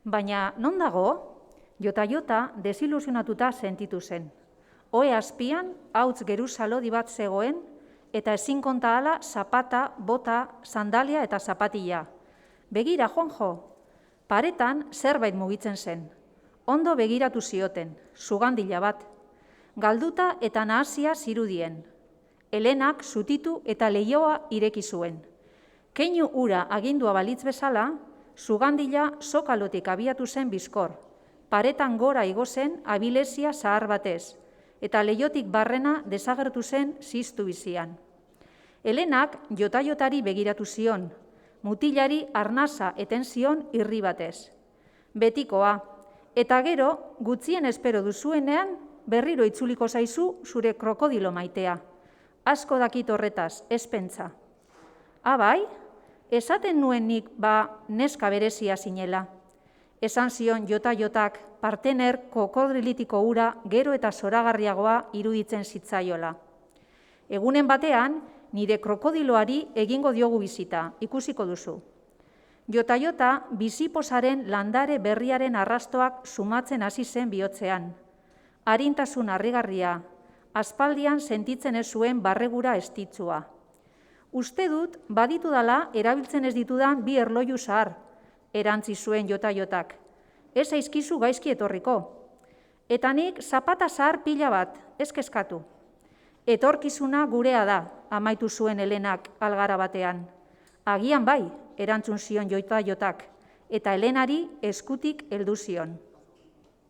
Baina non dago? Jota desilusionatuta sentitu zen. Ohe azpian hauts geruza lodi bat zegoen eta ezin konta hala zapata, bota, sandalia eta zapatila. Begira, Juanjo, paretan zerbait mugitzen zen. Ondo begiratu zioten, sugandila bat. Galduta eta nahasia zirudien. Helenak zutitu eta leihoa ireki zuen. Keinu ura agindua balitz bezala, sugandila sokalotik abiatu zen bizkor. Paretan gora igo zen abilesia zahar batez, eta leihotik barrena desagertu zen ziztu bizian. Helenak jotari begiratu zion, mutilari arnasa eten zion irri batez. Betikoa, eta gero, gutzien espero duzuenean, berriro itzuliko zaizu zure krokodilo maitea. Asko dakit horretaz, ez pentsa. Bai, esaten nuen nik neska berezia zinela. Esan zion jotak partener krokodilitiko ura gero eta zoragarriagoa iruditzen zitzaiola. Egunen batean, nire krokodiloari egingo diogu bizita, ikusiko duzu. Jota biziposaren landare berriaren arrastoak sumatzen hasi zen bihotzean. Arintasun harrigarria, aspaldian sentitzen ez zuen barregura estitzua. Uste dut, baditu dala erabiltzen ez ditudan bi erloju zahar, erantzi zuen jotak. Ez zaizkizu gaizki etorriko. Eta nik zapata zahar pila bat, ez kezkatu. Etorkizuna gurea da, amaitu zuen Helenak algara batean. Agian bai, erantzun zion jotak, eta Helenari eskutik heldu zion.